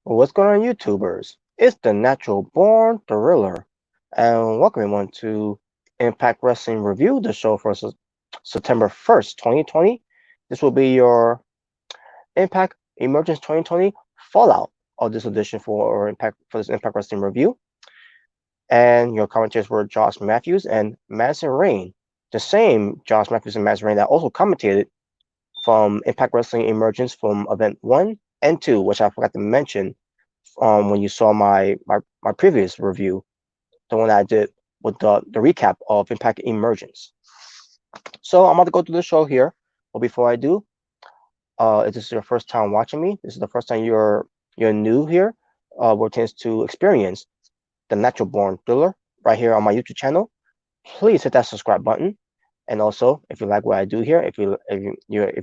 What's going on, YouTubers? It's the Natural Born Thriller, and welcome everyone to Impact Wrestling Review, the show for September 1st, 2020. This will be your Impact Emergence 2020 fallout of this edition for this Impact Wrestling Review. And your commentators were Josh Matthews and Madison Rain, the same Josh Matthews and Madison Rain that also commentated from Impact Wrestling Emergence from Event 1 and 2, which I forgot to mention when you saw my previous review, the one that I did with the recap of Impact Emergence. So I'm about to go through the show here, but before I do, if this is your first time watching me, this is the first time you're new here, where tends to experience the Natural Born Thriller right here on my YouTube channel. Please hit that subscribe button, and also if you like what I do here, if you're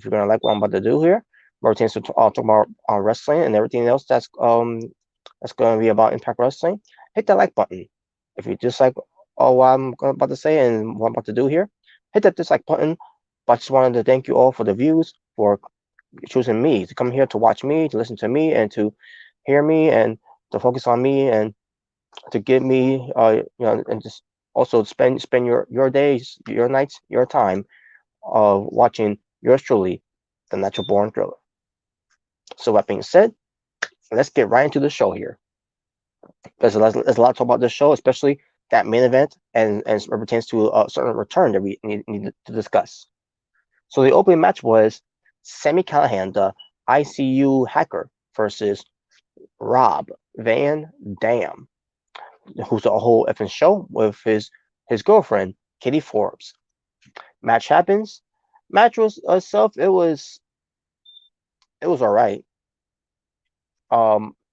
gonna like what I'm about to do here, where it tends to talk about wrestling and everything else that's going to be about Impact Wrestling, hit that like button. If you dislike what I'm about to say and what I'm about to do here, hit that dislike button. But I just wanted to thank you all for the views, for choosing me to come here to watch me, to listen to me, and to hear me, and to focus on me, and to give me, and just also spend your days, your nights, your time of watching yours truly, the Natural Born Thriller. So that being said, let's get right into the show here. There's a lot to talk about this show, especially that main event, and it pertains to a certain return that we need to discuss. So the opening match was Sami Callihan, the ICU hacker, versus Rob Van Dam, who's a whole effing show with his girlfriend Katie Forbes. Match happens. Match was itself. It was all right.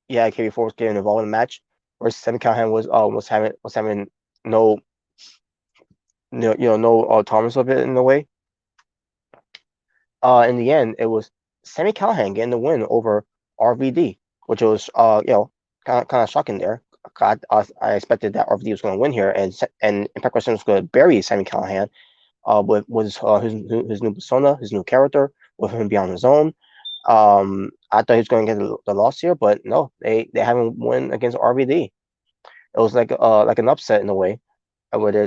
Yeah, Katie Forbes getting involved in the match, whereas Sami Callihan was having no no tolerance of it in a way. In the end, it was Sami Callihan getting the win over RVD, which was kind of shocking there. I expected that RVD was going to win here, and Impact Wrestling was going to bury Sami Callihan with his new persona, his new character, with him being on his own. I thought he was going to get the loss here, but no, they haven't win against RVD. It was like an upset in a way, where they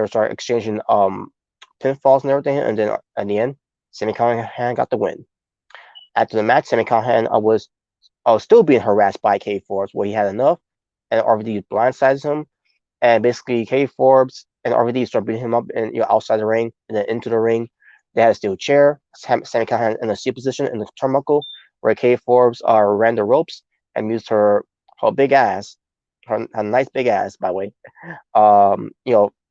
start exchanging pinfalls and everything, and then at the end, Sami Callihan got the win. After the match, Sami Callihan was still being harassed by K Forbes, where he had enough, and RVD blindsides him, and basically K Forbes and RVD start beating him up and outside the ring and then into the ring. They had a steel chair, Sami Callihan in a seat position in the turnbuckle, where K Forbes ran the ropes and used her big ass, her nice big ass, by the way,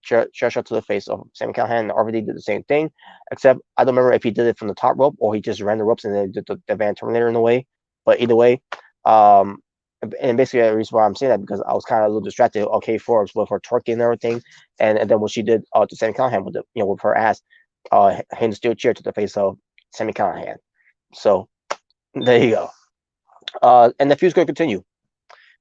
chair shot to the face of Sami Callihan, and RVD did the same thing, except I don't remember if he did it from the top rope or he just ran the ropes and then did the Van Terminator in a way. But either way, um, and basically the reason why I'm saying that because I was kind of a little distracted. Okay, Forbes with her twerking and everything, and then what she did to Sami Callihan with with her ass, hitting the steel chair to the face of Sami Callihan. So there you go. And the feud's going to continue.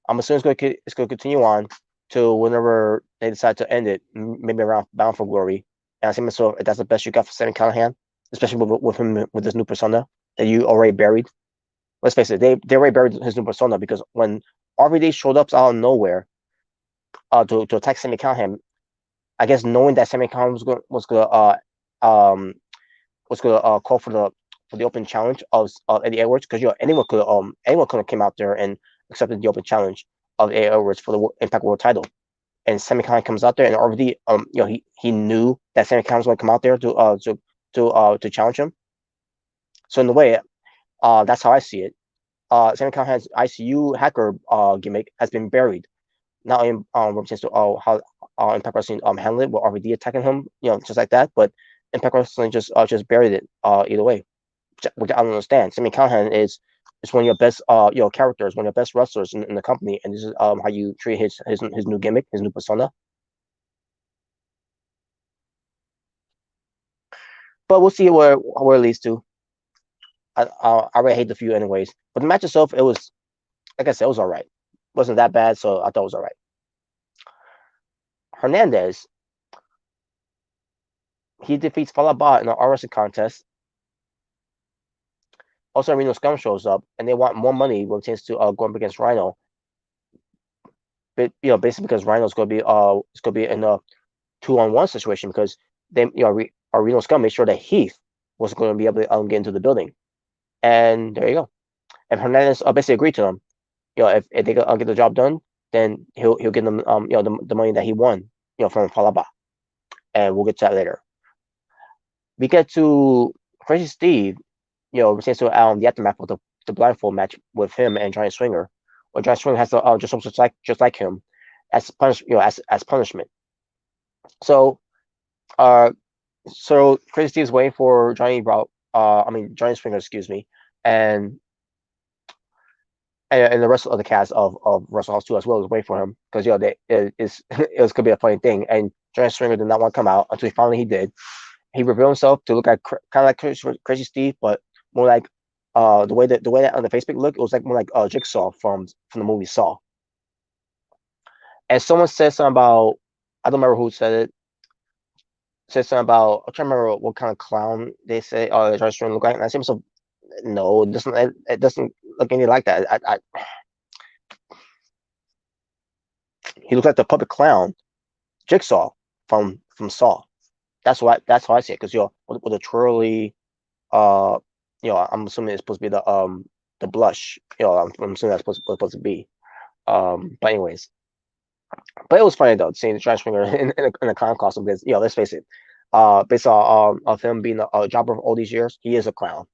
I'm assuming it's going to continue on to whenever they decide to end it, maybe around Bound for Glory. And I say myself, if that's the best you got for Sami Callihan, especially with him with this new persona that you already buried. Let's face it, they already buried his new persona because when RVD showed up out of nowhere to attack Sami Callihan, I guess knowing that Sami Callihan um was gonna call for the open challenge of Eddie Edwards, because anyone could have came out there and accepted the open challenge of Eddie Edwards for the Impact World Title. And Sami Callihan comes out there, and RVD he knew that Sami Callihan was going to come out there to challenge him. So in a way, that's how I see it. Sami Callihan's ICU hacker gimmick has been buried. Not in reference to how Impact Wrestling handled it with RVD attacking him, just like that. But Impact Wrestling just buried it either way, which I don't understand. Sami Callihan is one of your best characters, one of your best wrestlers in the company, and this is how you treat his new gimmick, his new persona. But we'll see where it leads to. I already hate the feud anyways. But the match itself, it was, like I said, it was all right. It wasn't that bad, so I thought it was all right. Hernandez, he defeats Falaba in an arm wrestling contest. Also, Reno Scum shows up, and they want more money when it comes to go up against Rhino. But basically because Rhino's going to be it's going to be in a 2-on-1 situation because they Reno Scum made sure that Heath was going to be able to get into the building, and there you go. And Hernandez basically agreed to them. If they get the job done, then he'll give them the money that he won from Falaba, and we'll get to that later. We get to Crazy Steve, since to the aftermath of the blindfold match with him and Giant Swinger, or Giant Swinger has to just like him as punishment. So uh Crazy Steve's waiting for Giant Swinger, excuse me, and and the rest of the cast of Wrestle House 2 as well is waiting for him because it was gonna be a funny thing. And Giant Swinger did not want to come out until he did. He revealed himself to look like kind of like Crazy Steve, but more like the way that on the Facebook look, it was like more like Jigsaw from the movie Saw. And someone said something about, I don't remember who said it. Said something about, I'm trying to remember what kind of clown they say. Oh, Giant Swinger look like. And I said, so no, it doesn't look anything like that. He looks like the puppet clown Jigsaw from Saw. That's how I see it because with a twirly I'm assuming it's supposed to be the blush. I'm assuming that's supposed to be. But anyways, but it was funny though seeing the trash swinger in a clown costume because let's face it, based on of him being a jobber for all these years, he is a clown.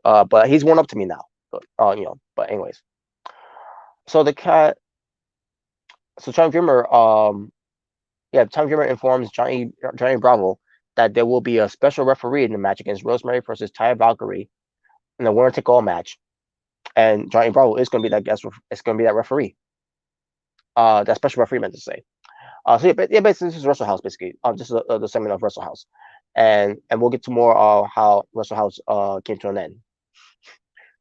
But he's worn up to me now. But anyways, so the cat, so Tom Grimmer, Tom Grimmer informs Johnny Bravo that there will be a special referee in the match against Rosemary versus Taya Valkyrie in a winner take all match, and Johnny Bravo is going to be that guest. It's going to be that referee. That special referee meant to say. Basically, this is Wrestle House. Basically, this is the segment of Wrestle House, and we'll get to more how Wrestle House came to an end.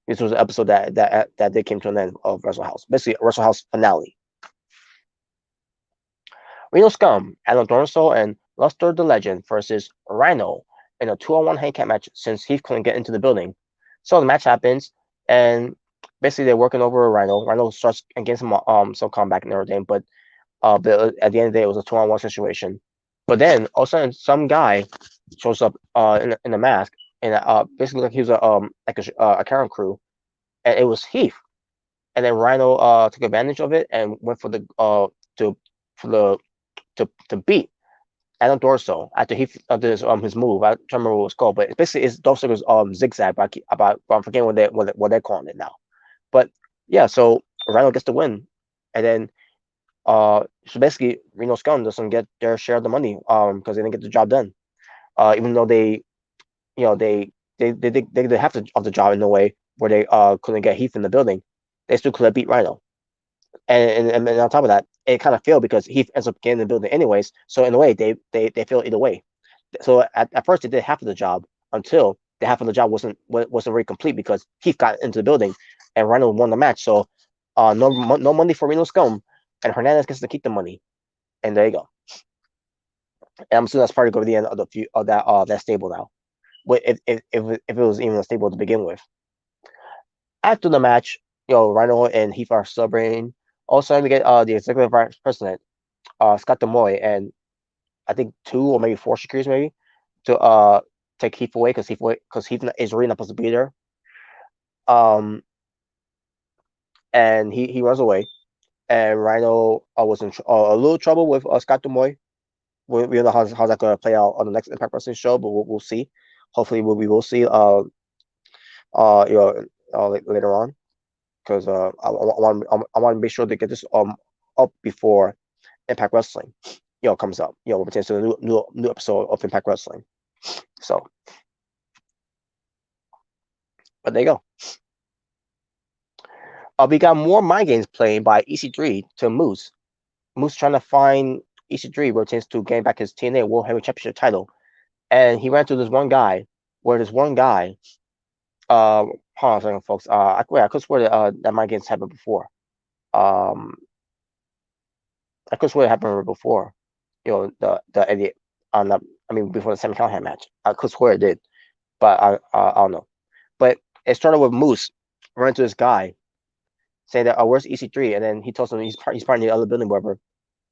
This was an episode that they came to an end of Wrestle House. Basically, Wrestle House finale. Reno Scum, Alan Dornso, and Luster the Legend versus Rhino in a 2-on-1 handicap match since Heath couldn't get into the building. So the match happens, and basically they're working over Rhino. Rhino starts and gets some comeback and everything, but at the end of the day, it was a 2-on-1 situation. But then all of a sudden, some guy shows up in a mask, and basically like he was a Karen crew, and it was Heath. And then Rhino took advantage of it and went for the to for the to beat Adam Dorso after he his move. I don't remember what it was called, but it's Dolph Ziggler's zigzag. But I'm forgetting what they're calling it now. But yeah, so Rhino gets the win, and then so basically Reno Scum doesn't get their share of the money because they didn't get the job done. Even though they did half of the job in a way where they couldn't get Heath in the building, they still could have beat Rhino. And on top of that, it kind of failed because Heath ends up getting in the building anyways. So in a way, they failed either way. So at first they did half of the job until the half of the job wasn't very complete because Heath got into the building and Rhino won the match. So no money for Reno Scum, and Hernandez gets to keep the money. And there you go. And I'm assuming that's probably going to be the end of that stable now. If it was even a stable to begin with. After the match, Rhino and Heath are celebrating. Also, we get the executive vice president, Scott Demoy, and I think 2 or maybe 4 securities maybe to take Heath away because Heath is really not supposed to be there. And he runs away, and Rhino was in a little trouble with Scott Demoy. We don't know how's that going to play out on the next Impact Wrestling show, but we'll see. Hopefully, we will see later on because I want to make sure to get this up before Impact Wrestling comes up. Pertains to the new episode of Impact Wrestling. So, but there you go. We got more mind games playing by EC3 to Moose. Moose trying to find EC3 where it tends to gain back his TNA World Heavyweight Championship title, and he ran to this one guy. Where this one guy, hold on a second, folks. I could swear that mind games happened before. I could swear it happened before. The idiot on the before the Sami Callihan match. I could swear it did, but I don't know. But it started with Moose running to this guy saying that, "Oh, where's EC3?" And then he tells him he's part of the other building, whatever.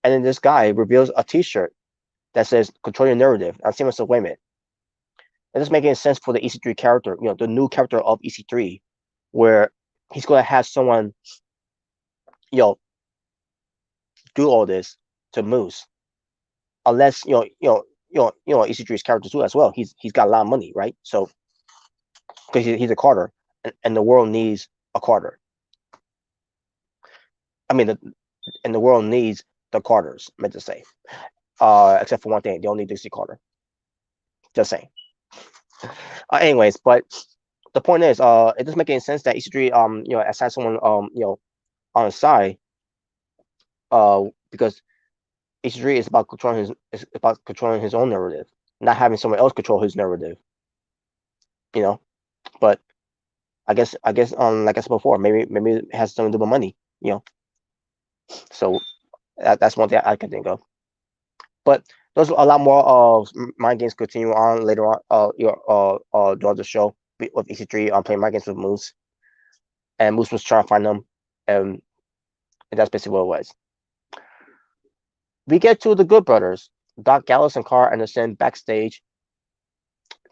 And then this guy reveals a T-shirt that says "Control Your Narrative." I see myself, wait a minute, it doesn't make any sense for the EC3 character, the new character of EC3, where he's going to have someone, you know, do all this to Moose, unless EC3's character too as well. He's got a lot of money, right? So because he's a Carter, and the world needs a Carter. I mean, and the world needs the Carters. Meant to say, except for one thing, they don't need Dixie Carter. Just saying. Anyways, but the point is, it doesn't make any sense that EC3 assign someone on the side, because EC3 is about controlling his own narrative, not having someone else control his narrative. You know, but I guess like I said before, maybe it has something to do with money. So that's one thing I can think of. But there's a lot more of mind games continue on later on. Throughout the show with EC3 playing mind games with Moose, and Moose was trying to find them, and that's basically what it was. We get to the Good Brothers, Doc Gallows and Carl Anderson backstage.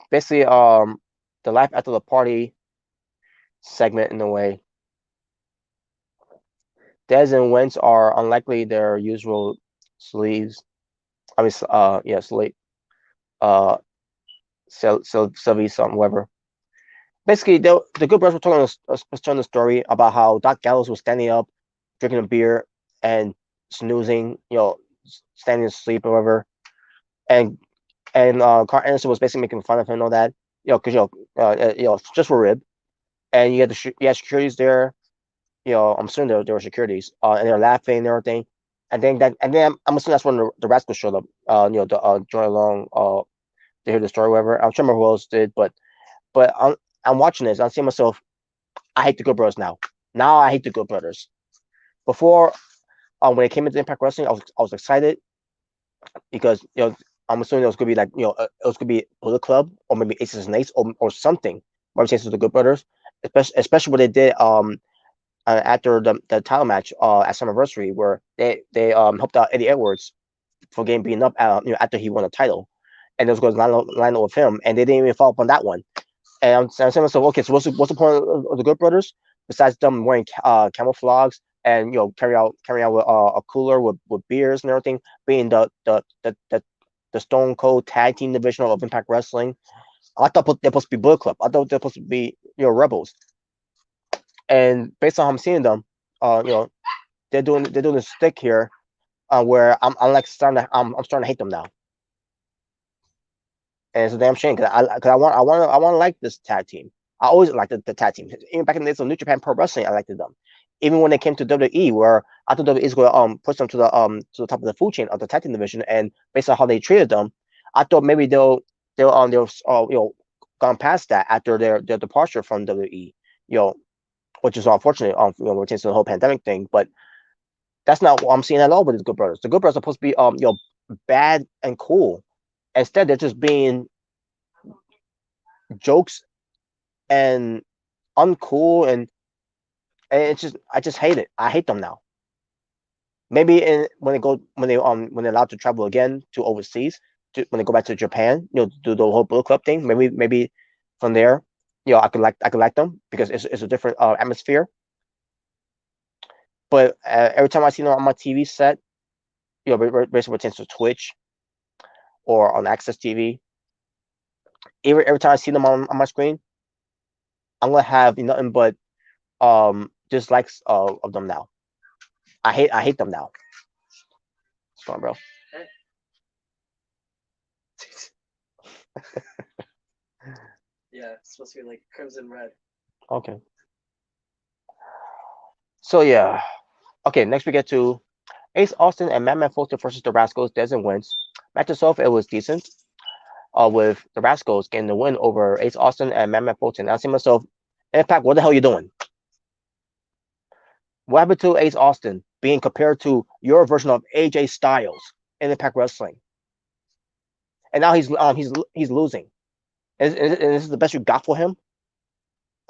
Basically, the life after the party segment in a way. Dez and Wentz are unlikely their usual sleeves. I mean, yeah, sleep. Sylvie, something, whatever. Basically, the Good Brothers were telling the story about how Doc Gallows was standing up, drinking a beer, and snoozing, standing asleep or whatever. And Carl Anderson was basically making fun of him and all that, because just for rib. And you had securities there. I'm assuming there were securities, and they're laughing and everything. And then I'm assuming that's when the Rascals showed up. To join along, to hear the story, whatever. I'm sure who else did, but I'm watching this. I'm saying myself, I hate the Good Brothers now. Now I hate the Good Brothers. Before, when it came into Impact Wrestling, I was excited because I'm assuming it was gonna be like it was gonna be Bullet Club or maybe Aces and Eights or something. More chances with the Good Brothers, especially what they did after the title match at Summerversary, where they helped out Eddie Edwards for getting beaten up after he won the title, and it was going to line up with him, and they didn't even follow up on that one. And I'm saying to myself, okay, so what's the point of the Good Brothers besides them wearing camouflage and carrying out with, a cooler with beers and everything, being the Stone Cold Tag Team division of Impact Wrestling. I thought they're supposed to be Bullet Club. I thought they're supposed to be Rebels. And based on how I'm seeing them, they're doing a stick here, where I'm like I'm starting to hate them now. And it's a damn shame because I want to like this tag team. I always liked the tag team. Even back in the days of New Japan Pro Wrestling, I liked them. Even when they came to WWE, where I thought WWE is going to push them to the top of the food chain of the tag team division, and based on how they treated them, I thought maybe they'll gone past that after their departure from WWE, which is unfortunate. We're to the whole pandemic thing, but that's not what I'm seeing at all with the Good Brothers. The Good Brothers are supposed to be bad and cool. Instead, they're just being jokes and uncool, and it's just I just hate it. I hate them now. Maybe when they're allowed to travel again to overseas, when they go back to Japan, do the whole Bullet Club thing. Maybe from there, I could like them because it's a different atmosphere. But every time I see them on my TV set, basically pertains to Twitch or on Access TV. Every time I see them on my screen, I'm gonna have nothing but dislikes of them now. I hate them now. What's going on, bro? Yeah, it's supposed to be like crimson red. Okay. So yeah. Okay, next we get to Ace Austin and Madman Fulton versus the Rascals. Desmond wins. Match itself, it was decent. With the Rascals getting the win over Ace Austin and Madman Fulton. I see myself, Impact, what the hell are you doing? What happened to Ace Austin being compared to your version of AJ Styles in Impact Wrestling? And now he's losing. And this is the best you got for him?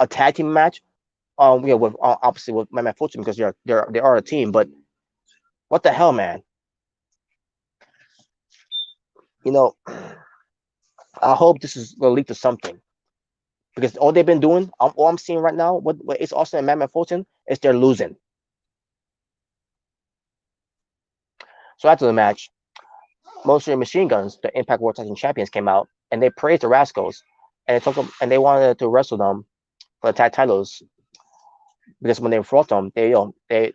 a tag team match. With obviously with my Fortune because they are a team. But what the hell, man? You know, I hope this is gonna lead to something because all they've been doing, all I'm seeing right now, what it's Austin and Matt Fortune is they're losing. So after the match, most of the Machine Guns, the Impact World Tag Team Champions, came out and they praised the Rascals and they took them and they wanted to wrestle them for the tag titles because when they fought them, basically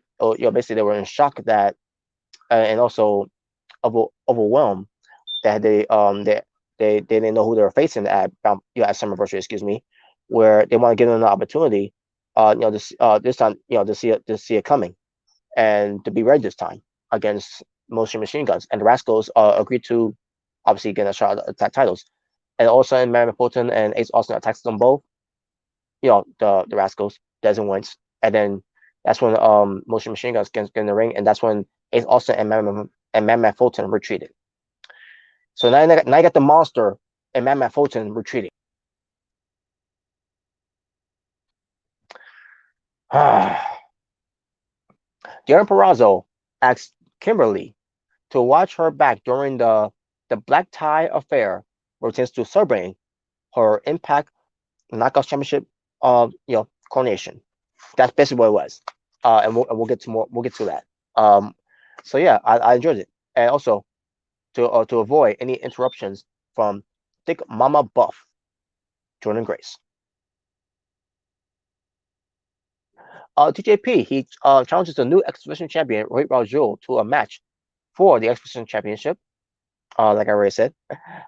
they were in shock that and also overwhelmed that they didn't know who they were facing at Summerversary, excuse me, where they want to give them an opportunity, this time, to see it coming and to be ready this time against Motion Machine Guns. And the Rascals agreed to obviously get a shot at attack titles. And all of a sudden, Mary Fulton and Ace Austin attacks them both. The Rascals, Desmond wins, and then that's when Motion Machine Guns get in the ring, and that's when Ace Austin and Mary Fulton retreated. So now I got the monster and Mary Fulton retreating. Darren Perazzo asked Kimberly to watch her back during the black tie affair, where it tends to celebrating her Impact Knockouts Championship, coronation. That's basically what it was. And we'll get to more. We'll get to that. So yeah, I enjoyed it, and also to avoid any interruptions from Thick Mama Buff, Jordan Grace. TJP he challenges the new X Division champion Ray Rajul to a match for the X Division championship. Like I already said,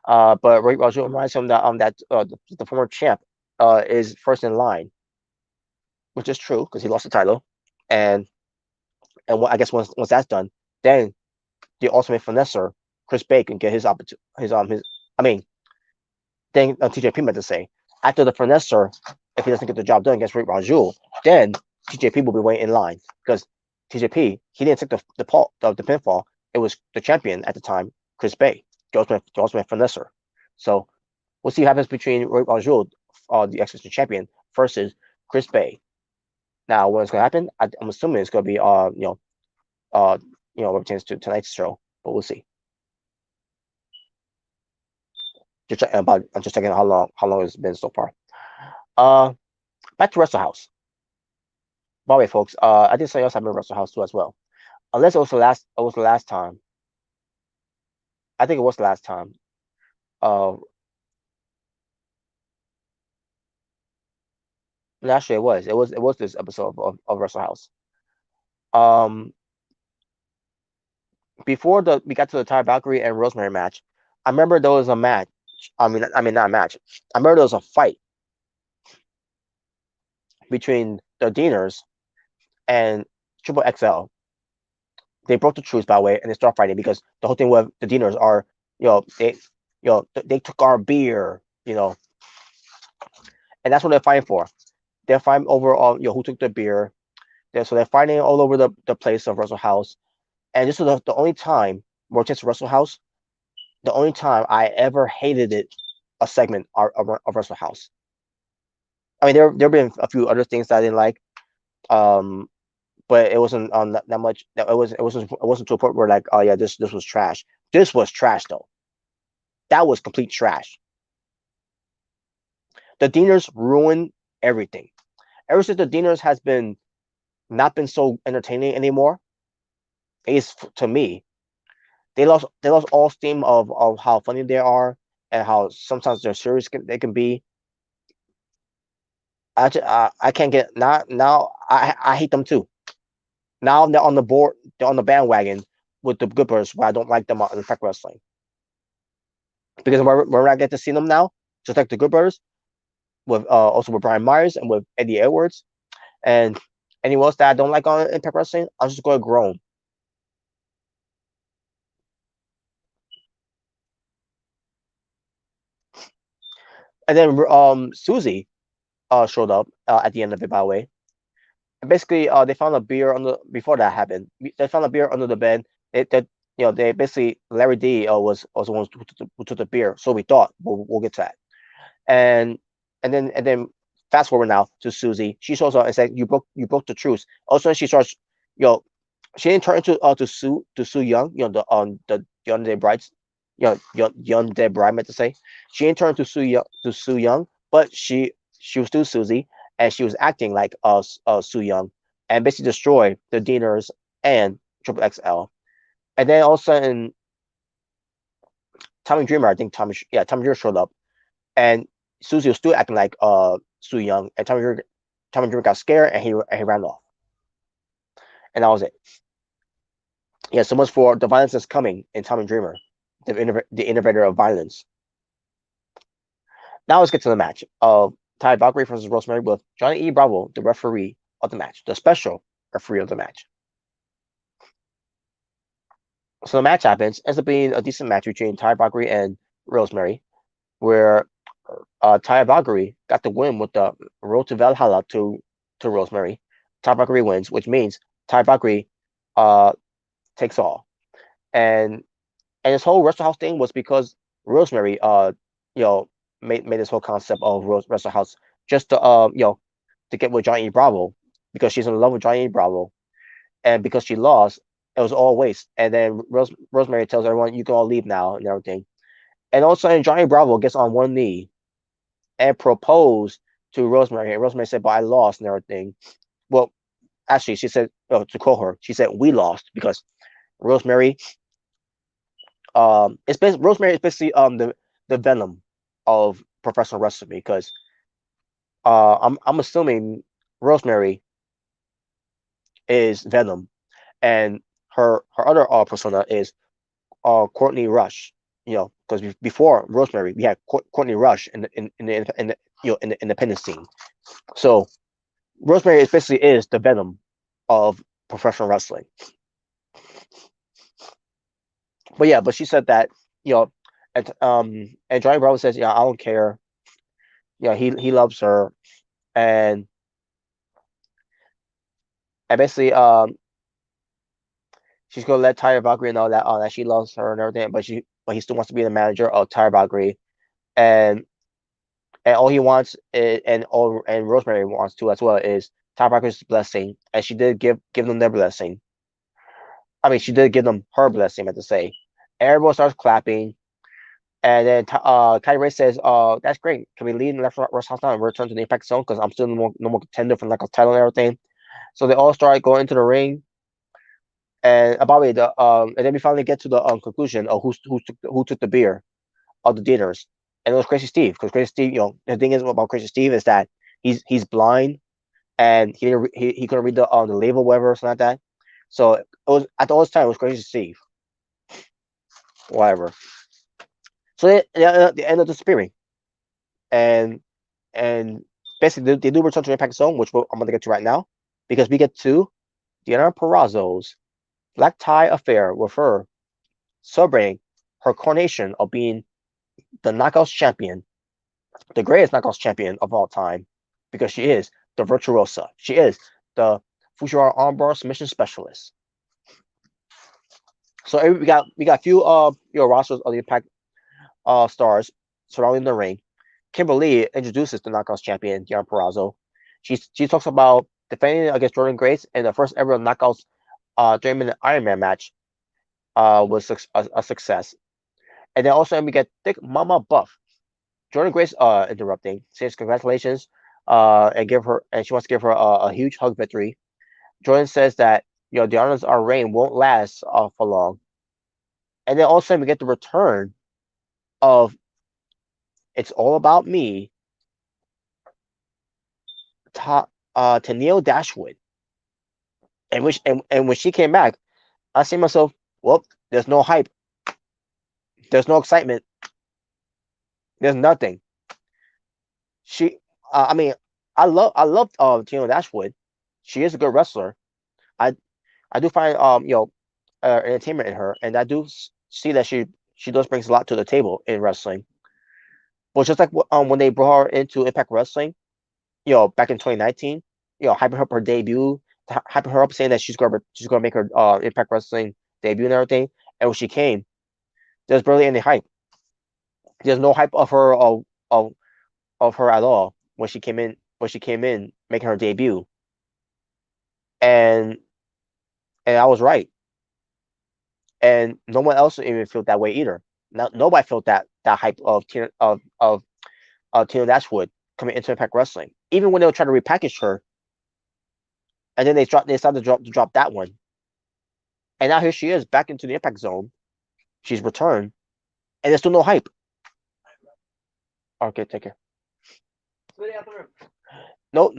but Ray Rajul reminds him that the former champ is first in line, which is true because he lost the title, and I guess once that's done, then the ultimate finesser Chris Bay can get his opportunity. His I mean, then TJP meant to say after the finesser, if he doesn't get the job done against Rick Rajul, then TJP will be waiting in line because TJP he didn't take the pinfall. It was the champion at the time, Chris Bay, the ultimate finesser. So we'll see what happens between Rick Rajul, the X Division champion, versus Chris Bay. Now, what's going to happen? I'm assuming it's going to be what pertains to tonight's show, but we'll see. I'm just checking how long it's been so far. Uh, Back to Wrestle House. By the way, folks, I did say else happened in Wrestle House too as well. Unless it was the last time. I think it was the last time. Uh, Actually, it was. It was this episode of Wrestle House. Um, Before we got to the Ty Valkyrie and Rosemary match, I remember there was a match. I mean not a match. I remember there was a fight between the Deaners and Triple XL. They broke the truce by the way, and they start fighting because the whole thing with the Deaners are, they took our beer, and that's what they're fighting for. They're fighting over who took the beer. So they're fighting all over the place of Russell House, and this was the only time, more chance Russell House, the only time I ever hated it, a segment of Russell House. I mean, there have been a few other things that I didn't like, um, but it wasn't on that much. It wasn't to a point where like, oh yeah, this was trash. This was trash though. That was complete trash. The Deaners ruined everything. Ever since the Deaners has been not been so entertaining anymore, is to me, they lost all steam of how funny they are and how sometimes they're serious they can be. I can't get now. I hate them too. Now they're on the board. They're on the bandwagon with the Good Brothers, where I don't like them on Impact Wrestling because when I get to see them now, just like the Good Brothers, with also with Brian Myers and with Eddie Edwards and anyone else that I don't like on Impact Wrestling, I'm just going to groan. And then Susie showed up at the end of it, by the way. And basically, they found a beer before that happened. They found a beer under the bed. They basically Larry D was the one who took the beer. So we thought we'll get to that. And then fast forward now to Susie. She shows up and said, "You broke the truce." Also, she starts, you know, she didn't turn into to Sue Young, the young dead brides, young dead bride meant to say. She didn't turn to Sue Young, but she was still Susie, and she was acting like Sue Young, and basically destroy the Deaners and Triple XL. And then all of a sudden, Tommy Dreamer, I think Tommy Dreamer showed up, and Susie was still acting like Sue Young, and Tommy Dreamer got scared and he ran off, and that was it. Yeah, so much for the violence that's coming in Tommy Dreamer, the innovator of violence. Now let's get to the match of Ty Valkyrie versus Rosemary with Johnny E. Bravo, the referee of the match, the special referee of the match. So the match happens, ends up being a decent match between Ty Valkyrie and Rosemary, where Ty Valkyrie got the win with the Road to Valhalla to Rosemary. Ty Valkyrie wins, which means Ty Valkyrie uh, takes all. And this whole Wrestle House thing was because Rosemary you know made this whole concept of Wrestle House just to to get with Johnny Bravo because she's in love with Johnny Bravo, and because she lost, it was all waste. And then Rosemary tells everyone, "You can all leave now," and everything. And all of a sudden, Johnny Bravo gets on one knee and proposed to Rosemary. And Rosemary said, "But I lost," and everything. Well, actually, she said, to quote her, she said, "We lost," because Rosemary Rosemary is basically the venom of professional wrestling, because I'm assuming Rosemary is Venom, and her other persona is Courtney Rush. Because before Rosemary, we had Courtney Rush in the independent scene. So Rosemary is basically is the Venom of professional wrestling. But yeah, but she said that, and Johnny Bravo says, "Yeah, I don't care." He loves her, and basically she's gonna let Tyra Valkyrie know that she loves her and everything, but he still wants to be the manager of Tyra Valkyrie, and all he wants is, and Rosemary wants to as well, is Tyra Valkyrie's blessing, and she did give them their blessing. I mean, she did give them her blessing, I meant to say. Everyone starts clapping, and then Kylie Ray says, that's great. Can we leave and left Russ House now and return to the Impact Zone? Because I'm still no more contender for like a title and everything." So they all start going into the ring. And by the way, and then we finally get to the conclusion of who took the beer of the dinners, and it was Crazy Steve. Because Crazy Steve, the thing is about Crazy Steve is that he's blind, and he couldn't read the label, whatever, or something like that. So it was at all this time it was Crazy Steve, whatever. So they end up disappearing, and and basically they do return to Impact Zone, which I'm gonna get to right now, because we get to Deanna Purrazzo's black tie affair with her celebrating her coronation of being the Knockouts champion, the greatest Knockouts champion of all time, because she is the virtuosa. She is the Fujiwara armbar submission specialist. So we got a few rosters of the Impact stars surrounding the ring. Kimberly introduces the Knockouts champion Deanna Purrazzo. She talks about defending against Jordan Grace in the first ever Knockouts 3-minute Iron Man match was a success. And then also we get Thick Mama Buff. Jordan Grace interrupting, says congratulations, and she wants to give her a huge hug victory. Jordan says that Deanna's our reign won't last for long. And then also we get the return of It's All About Me to Neil Dashwood. And when she came back, I say to myself, well, there's no hype, there's no excitement, there's nothing. She, I mean, I love Neil Dashwood. She is a good wrestler. I I do find entertainment in her, and I do see that she does brings a lot to the table in wrestling. But just like when they brought her into Impact Wrestling, back in 2019, hyping her up her debut, hyping her up, saying that she's gonna make her Impact Wrestling debut and everything. And when she came, there's barely any hype. There's no hype of her of her at all when she came in when she came in making her debut, and I was right, and no one else even felt that way either. Nobody felt that hype of Tina Dashwood coming into Impact Wrestling, even when they were trying to repackage her, and then they started to drop that one, and now here she is back into the Impact Zone. She's returned, and there's still no hype. Okay, take care. No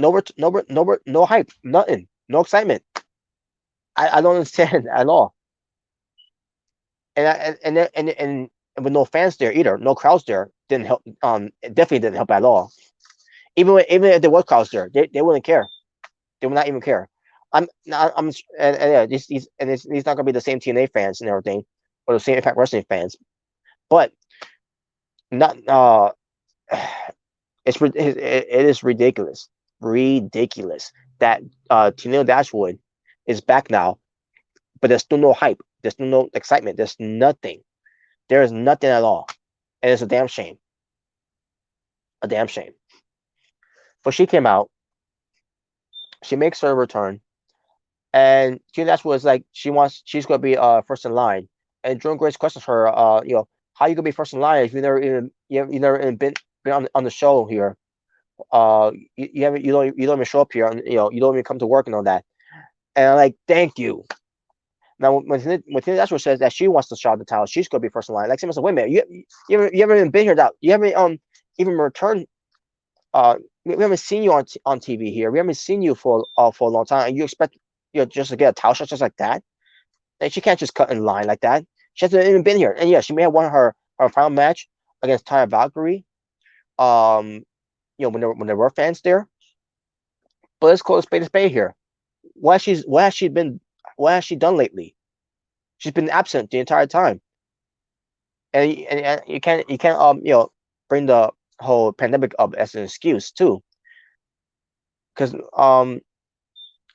hype, nothing, no excitement. I don't understand at all. And with no fans there either, no crowds there didn't help. It definitely didn't help at all. Even if there was crowds there, they wouldn't care. They would not even care. And yeah, these not gonna be the same TNA fans and everything, or the same Impact Wrestling fans, but not it is ridiculous that Tennille Dashwood is back now, but there's still no hype, there's still no excitement, there's nothing, there is nothing at all, and it's a damn shame, a damn shame. But she came out, she makes her return, and Tennille Dashwood is like she's gonna be first in line, and Jordan Grace questions her, how you gonna be first in line if you never even been on the show here. You haven't you don't even show up here, and you don't even come to work and all that. And I'm like, thank you. Now when Tina says that she wants to shot the title, she's gonna be first in line. Like, someone said, wait a minute, you haven't even been here, that you haven't even returned. We haven't seen you on TV here. We haven't seen you for a long time, and you expect just to get a title shot just like that? And she can't just cut in line like that. She hasn't even been here. And yeah, she may have won her final match against Taya Valkyrie. Um, when there were fans there. But let's call a spade here. What has she done lately? She's been absent the entire time, and you can't bring the whole pandemic up as an excuse too, because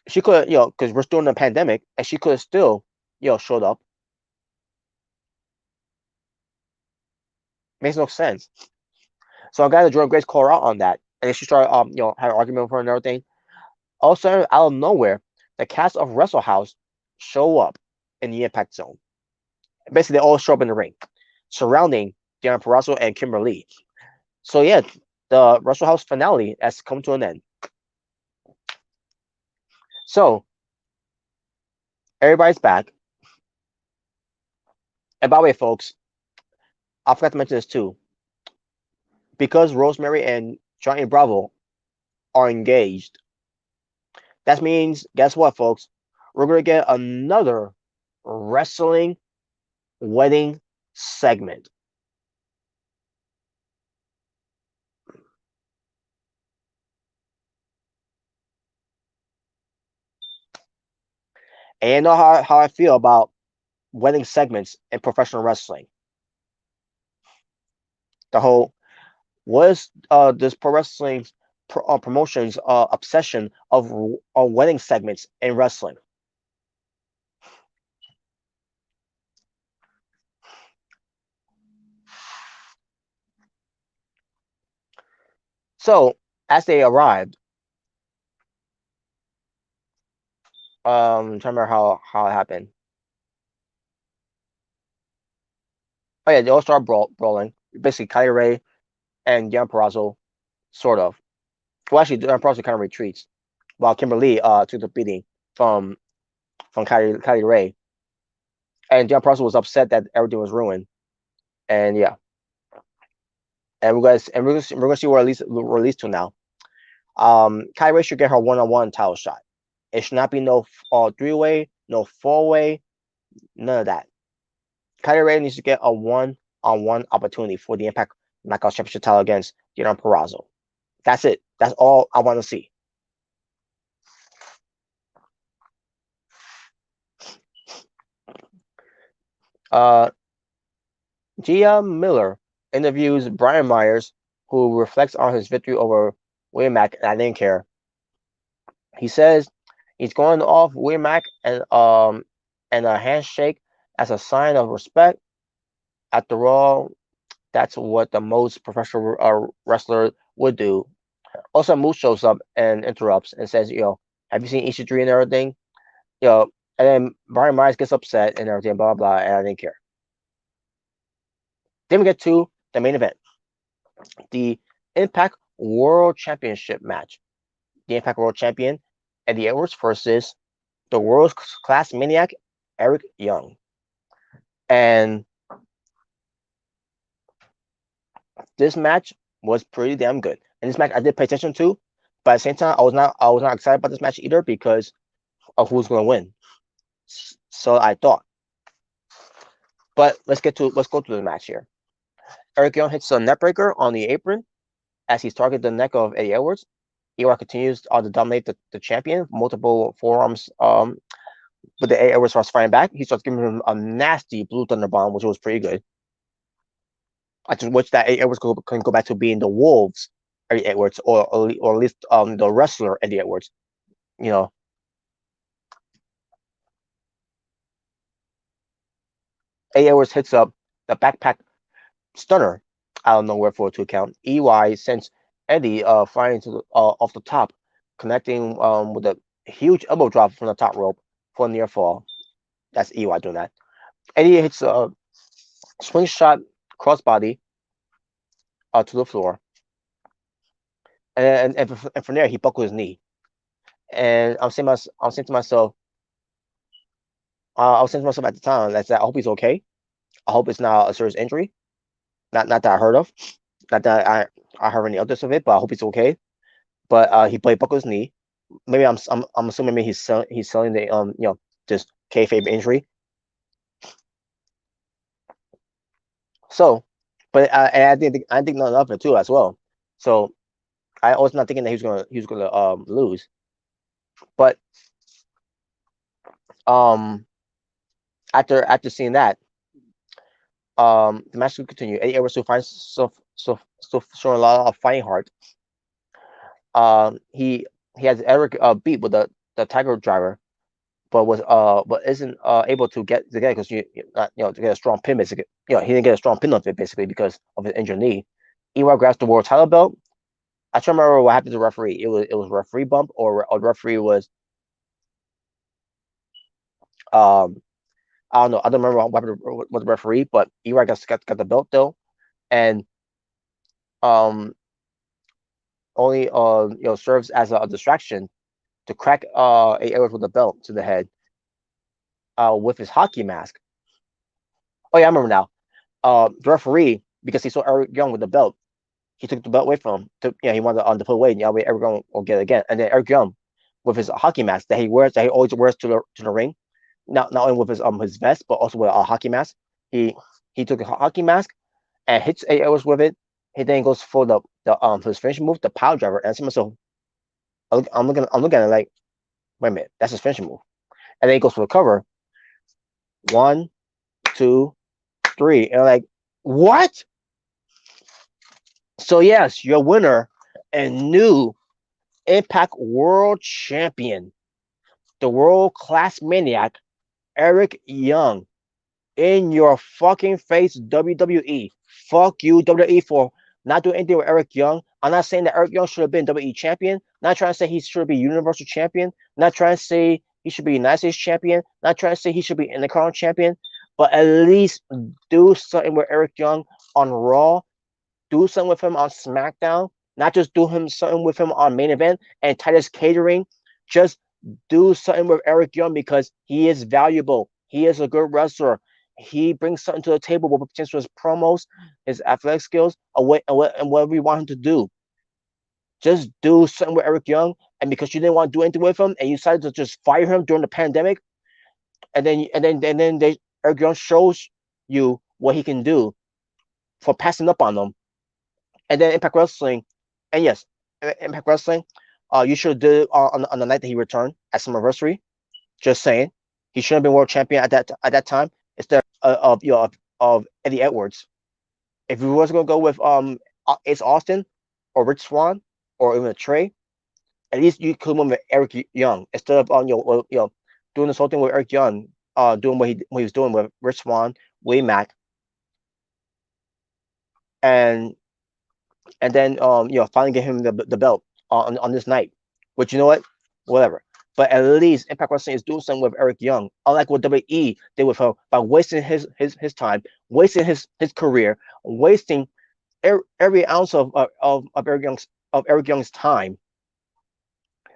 she could because we're still in a pandemic, and she could have still showed up. Makes no sense. So I got to Jordan Grace call her out on that, and then she started having an argument with her and everything. Also, out of nowhere, the cast of Wrestle House show up in the Impact Zone. Basically, they all show up in the ring, surrounding Deanna Purrazzo and Kimberly. So yeah, the Wrestle House finale has come to an end. So everybody's back. And by the way, folks, I forgot to mention this too. Because Rosemary and Johnny Bravo are engaged, that means, guess what, folks? We're gonna get another wrestling wedding segment. And you know how I feel about wedding segments in professional wrestling. The whole what is this pro wrestling promotion's obsession of wedding segments in wrestling. So as they arrived, I'm trying to remember how it happened. Oh yeah, they all start brawling. Basically, Kylie Ray and Deanna Purrazzo, sort of. Well, actually, Deanna Purrazzo kind of retreats, while Kimberly took the beating from Kylie Ray, and Deanna Purrazzo was upset that everything was ruined. And yeah, and we're gonna see where we're released to now. Kylie Ray should get her one-on-one title shot. It should not be no three-way, no four-way, none of that. Kylie Ray needs to get a one-on-one opportunity for the Impact Knockout Championship title against Deanna Purrazzo. That's it. That's all I want to see. Uh, Gia Miller interviews Brian Myers, who reflects on his victory over William Mack, and I didn't care. He says he's going off William Mack and a handshake as a sign of respect. After all, that's what the most professional wrestler would do. Also, Moose shows up and interrupts and says, have you seen EC3 and everything? You know, and then Brian Myers gets upset and everything, blah, blah, and I didn't care. Then we get to the main event, the Impact World Championship match. The Impact World Champion, Eddie Edwards versus the world class maniac, Eric Young. And this match was pretty damn good. And this match I did pay attention to, but at the same time, I was not excited about this match either because of who's going to win. So I thought. But let's go to the match here. Eric Young hits a neckbreaker on the apron as he's targeted the neck of Eddie Edwards. EY continues to dominate the champion, multiple forearms. But the Eddie Edwards starts fighting back. He starts giving him a nasty blue thunder bomb, which was pretty good. I just wish that Eddie Edwards can go back to being the Wolves Eddie Edwards, or at least the wrestler Eddie Edwards. You know, Eddie Edwards hits up the backpack stunner out of nowhere for a 2 count. EY sends Eddie flying to off the top, connecting with a huge elbow drop from the top rope for a near fall. That's EY doing that. Eddie hits a swing shot crossbody to the floor, and from there he buckled his knee. And I was saying to myself at the time that I hope he's okay. I hope it's not a serious injury, not that I heard of, not that I heard any others of it, but I hope he's okay. But he played buckled his knee. Maybe I'm assuming maybe he's selling the just kayfabe injury. So, but and I think nothing of it too as well. So I was not thinking that he was gonna lose. But um after seeing that, the match will continue. Eddie Edwards still finds still showing a lot of fighting heart. He has Eric beat with the Tiger Driver, but isn't able to get because to get a strong pin basically. He didn't get a strong pin of it basically because of his injured knee. EY grabs the world title belt. I try to remember what happened to the referee. It was referee bump, or the referee was um I don't know. I don't remember what happened with the referee, but EY got the belt though, and um only serves as a distraction to crack a Edwards with the belt to the head with his hockey mask. Oh yeah, I remember now. The referee, because he saw Eric Young with the belt, he took the belt away from him. He wanted to put away, and Eric Young will get it again. And then Eric Young, with his hockey mask that he always wears to the ring, not only with his vest but also with a hockey mask. He took a hockey mask and hits A Edwards with it. He then goes for the his finishing move, the power driver, and I see myself. I'm looking at it like, wait a minute, that's his finishing move. And then he goes for the cover. 1, 2, 3, and I'm like, what? So yes, your winner and new Impact World Champion, the world class maniac, Eric Young, in your fucking face, WWE. Fuck you, WWE, for not doing anything with Eric Young. I'm not saying that Eric Young should have been WWE champion. Not trying to say he should be Universal champion. Not trying to say he should be United States champion. Not trying to say he should be Intercontinental champion. But at least do something with Eric Young on Raw. Do something with him on SmackDown. Not just do something with him on Main Event and Titus Catering. Just do something with Eric Young because he is valuable. He is a good wrestler. He brings something to the table with potential his promos, his athletic skills, and whatever we want him to do. Just do something with Eric Young. And because you didn't want to do anything with him and you decided to just fire him during the pandemic, Eric Young shows you what he can do for passing up on them. And then Impact Wrestling, and yes, Impact Wrestling, you should do it on the night that he returned at Summerversary. Just saying, he should have been world champion at that time instead of Eddie Edwards. If we was gonna go with Ace Austin or Rich Swann or even Trey, at least you could win with Eric Young instead of doing this whole thing with Eric Young, doing what he was doing with Rich Swann, Willie Mack, and then finally get him the belt on this night. But you know what? Whatever. But at least Impact Wrestling is doing something with Eric Young, unlike what WWE did with him by wasting his time, wasting his career, wasting every ounce of Eric Young's time.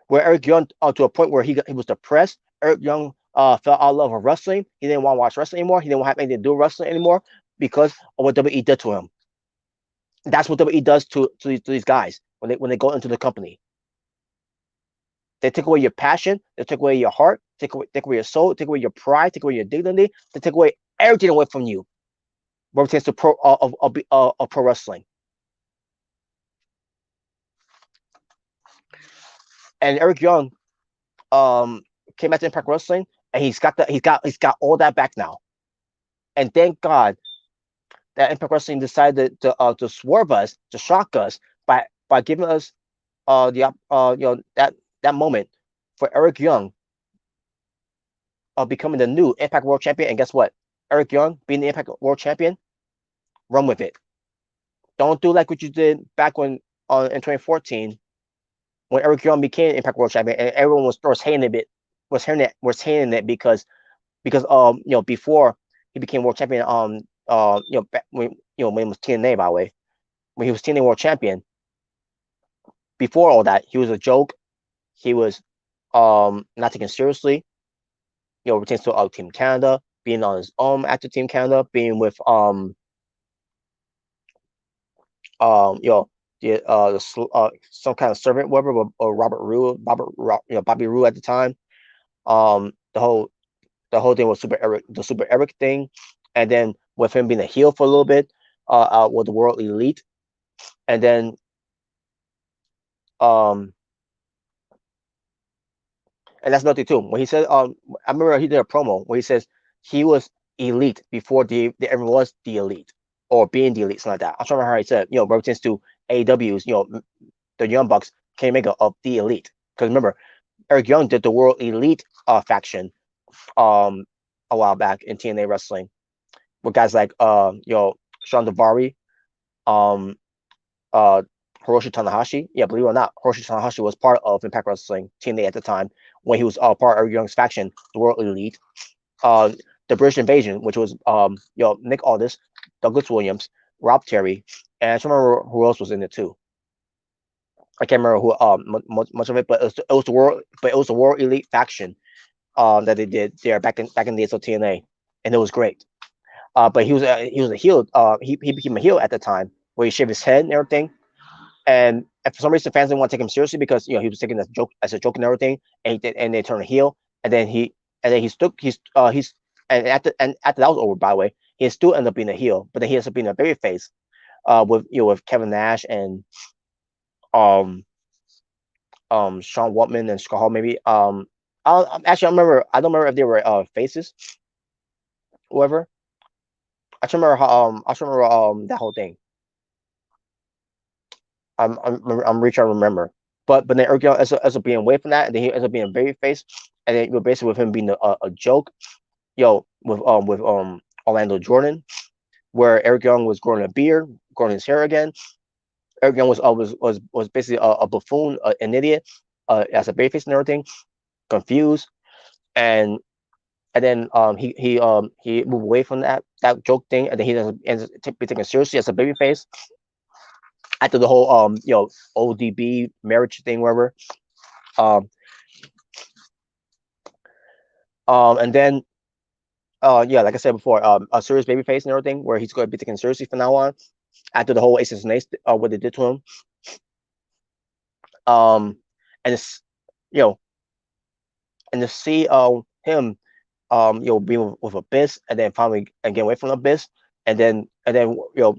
Where Eric Young to a point where he was depressed. Eric Young fell out of love with wrestling. He didn't want to watch wrestling anymore. He didn't want to have anything to do with wrestling anymore because of what WWE did to him. That's what WWE does to these guys when they go into the company. They take away your passion, they take away your heart, take away your soul, take away your pride, take away your dignity, they take away everything away from you. What pertains to pro wrestling. And Eric Young um came back to Impact Wrestling, and he's got all that back now. And thank God that Impact Wrestling decided to swerve us, to shock us by giving us the that moment for Eric Young becoming the new Impact World Champion. And guess what? Eric Young being the Impact World Champion, run with it. Don't do like what you did back when in 2014 when Eric Young became Impact World Champion and everyone was hating it, was hating it because before he became World Champion back when he was TNA, by the way, when he was TNA World Champion, before all that he was a joke. He was not taken seriously. Retains to Team Canada, being on his own after Team Canada, being with you know some kind of servant, whatever, or Bobby Roode at the time. The whole thing was the Super Eric thing, and then with him being a heel for a little bit, with the World Elite, and then um and that's nothing too. When he said, I remember he did a promo where he says he was elite before the ever was the elite or being the elite, something like that. I'm trying to remember how he said, reference to AEW's, the Young Bucks came make of the elite. Because remember, Eric Young did the World Elite faction um a while back in TNA wrestling with guys like Sean Davari, um uh Hiroshi Tanahashi. Yeah, believe it or not, Hiroshi Tanahashi was part of Impact Wrestling TNA at the time when he was part of Eric Young's faction, the World Elite. Uh, the British Invasion, which was Nick Aldis, Douglas Williams, Rob Terry, and I don't remember who else was in it too. I can't remember who much of it, but it was the World Elite faction that they did there back in the days of TNA, and it was great. But he was a heel. He became a heel at the time where he shaved his head and everything. And for some reason, fans didn't want to take him seriously because he was taken as a joke and everything, and they turned heel. And then he stood he's and after that was over, by the way, he still ended up being a heel, but then he ends up being a baby face with Kevin Nash and um Sean Waltman and Scott Hall maybe. Actually, I don't remember if they were faces, whoever. I just remember that whole thing. I'm really trying to remember. But then Eric Young ends up being away from that, and then he ends up being a baby face, and then basically with him being a joke, with Orlando Jordan, where Eric Young was growing a beard, growing his hair again. Eric Young was basically a buffoon, an idiot, as a babyface and everything, confused, and then he moved away from that joke thing, and then he ends up being taken seriously as a babyface after the whole ODB marriage thing, whatever. Um, and then yeah, like I said before, a serious babyface and everything, where he's going to be taken seriously from now on after the whole Aces and Ace, what they did to him. Um, and it's you know, and to see him being with Abyss, and then finally again away from Abyss, and then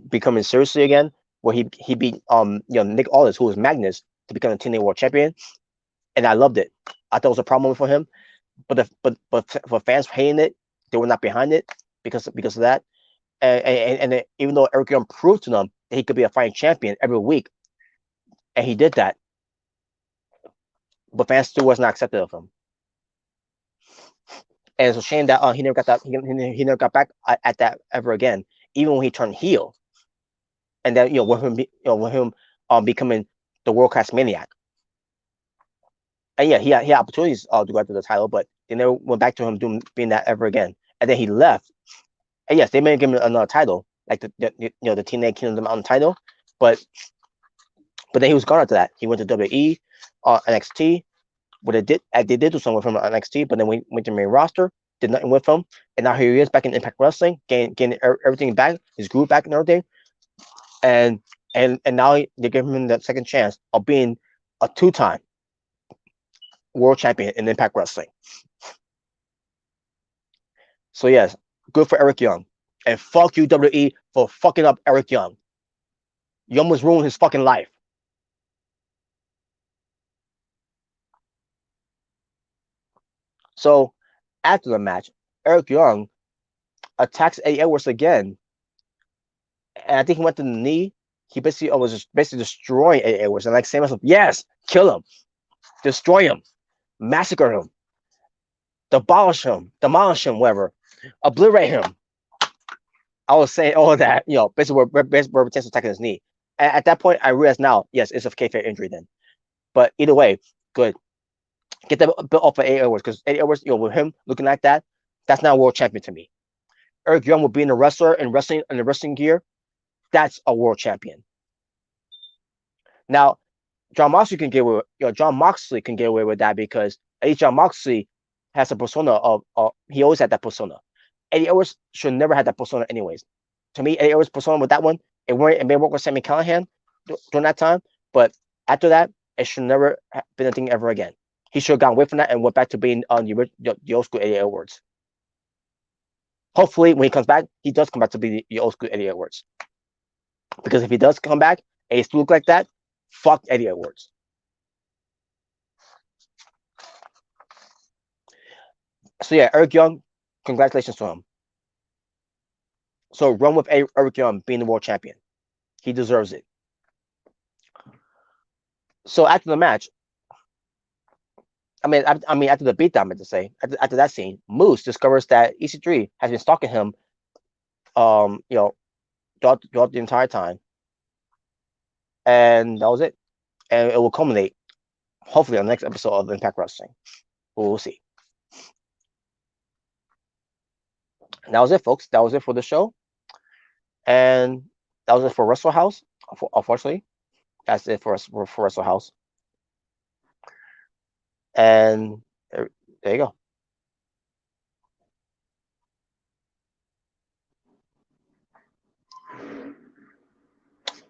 becoming seriously again, where he beat Nick Aldis, who was Magnus, to become a TNA World Champion, and I loved it. I thought it was a problem for him, but for fans hating it, they were not behind it because of that. And even though Eric Young proved to them that he could be a fighting champion every week, and he did that, but fans still was not accepted of him. And it's a shame that he never got that he never got back at that ever again, even when he turned heel. And then with him becoming the world class maniac. And yeah, he had opportunities to go after the title, but they never went back to him doing being that ever again. And then he left. And yes, they may give him another title, like the TNA Kingdom of the Mountain title, but then he was gone after that. He went to WWE, NXT. What they did do something with him on NXT, but then went to the main roster, did nothing with him, and now here he is back in Impact Wrestling, getting everything back, his groove back and everything, and now they give him that second chance of being a two-time world champion in Impact Wrestling. So yes, good for Eric Young, and fuck you WWE for fucking up Eric Young. You almost ruined his fucking life. So after the match, Eric Young attacks Eddie Edwards again, and I think he went to the knee. He basically was just basically destroying Eddie Edwards, and like saying myself, yes, kill him, destroy him, massacre him, demolish him, whatever, obliterate him. I was saying all of that, basically where Tenson's attacking his knee. And at that point, I realized now, yes, it's a kayfabe injury then. But either way, good. Get that bit off of Eddie Edwards, because Eddie Edwards, with him looking like that, that's not a world champion to me. Eric Young will being a wrestler and wrestling in the wrestling gear, that's a world champion. Now, John Moxley can get away with that because John Moxley has a persona of he always had that persona. Eddie Edwards should never have that persona anyways. To me, Eddie Edwards' persona with that one, it may work with Sami Callihan during that time, but after that, it should never have been a thing ever again. He should have gone away from that and went back to being the old school Eddie Edwards. Hopefully, when he comes back, he does come back to be the old school Eddie Edwards. Because if he does come back and he still look like that, fuck Eddie Edwards. So yeah, Eric Young, congratulations to him. So run with Eric Young being the world champion. He deserves it. So after the match, after the beatdown, I meant to say, after that scene, Moose discovers that EC3 has been stalking him, throughout the entire time, and that was it. And it will culminate, hopefully, on the next episode of Impact Wrestling. We'll see. And that was it, folks. That was it for the show, and that was it for Wrestle House. Unfortunately, that's it for Wrestle House. And there you go.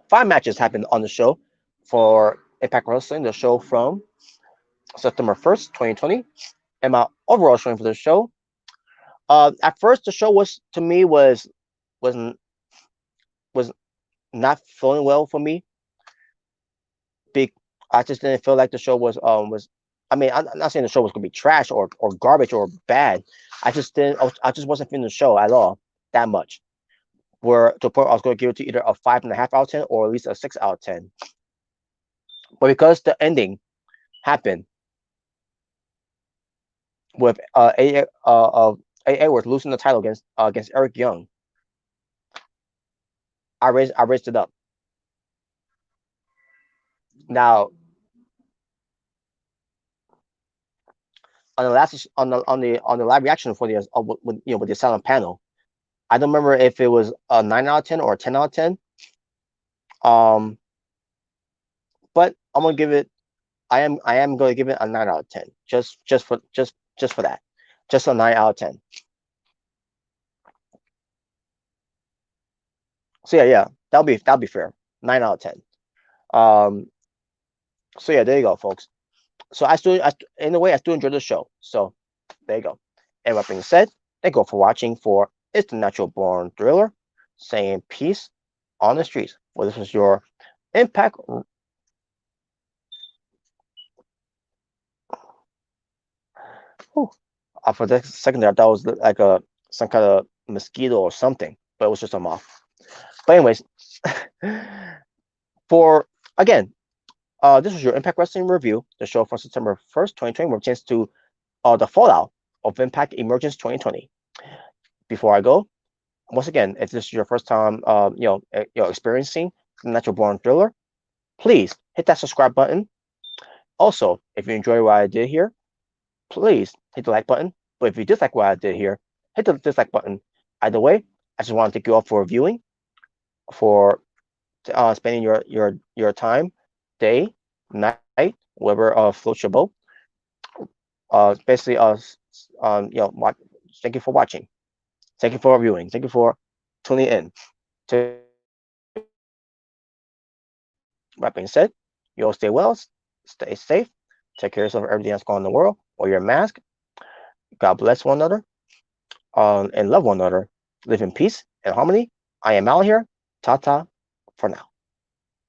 5 matches happened on the show for Impact Wrestling, the show from September 1st, 2020. And my overall showing for the show, at first the show was not flowing well for me. I just didn't feel like the show was I'm not saying the show was gonna be trash or garbage or bad. I just wasn't feeling the show at all that much. Where to the point I was going to give it to either a 5.5 out of 10 or at least a 6 out of 10. But because the ending happened with Edwards losing the title against Eric Young, I raised it up. Now, on the last on the live reaction for the with the silent panel, I don't remember if it was a 9 out of 10 or a 10 out of 10. But I'm gonna give it. I am going to give it a 9 out of 10. Just for that, just a 9 out of 10. So yeah, that'll be fair. 9 out of 10. So yeah, there you go, folks. So in a way, I still enjoyed the show. So there you go. And that being said, thank you all for watching for It's the Natural Born Thriller, saying peace on the streets. Well, this was your Impact. For the second there, I thought it was like some kind of mosquito or something, but it was just a moth. But anyways, for again, this was your Impact Wrestling review, the show from September 1st, 2020. We're chance to the fallout of Impact Emergence 2020. Before I go, once again, if this is your first time, experiencing the Natural Born Thriller, please hit that subscribe button Also, if you enjoy what I did here, please hit the like button. But if you dislike what I did here, hit the dislike button. Either way, I just want to thank you all for viewing, for spending your time, day, night, whatever floats your boat. Basically, watch, thank you for watching. Thank you for viewing. Thank you for tuning in. To that being said, you all stay well, stay safe, take care of yourself, everything that's going on in the world. Wear your mask. God bless one another, and love one another. Live in peace and harmony. I am out here. Ta ta for now.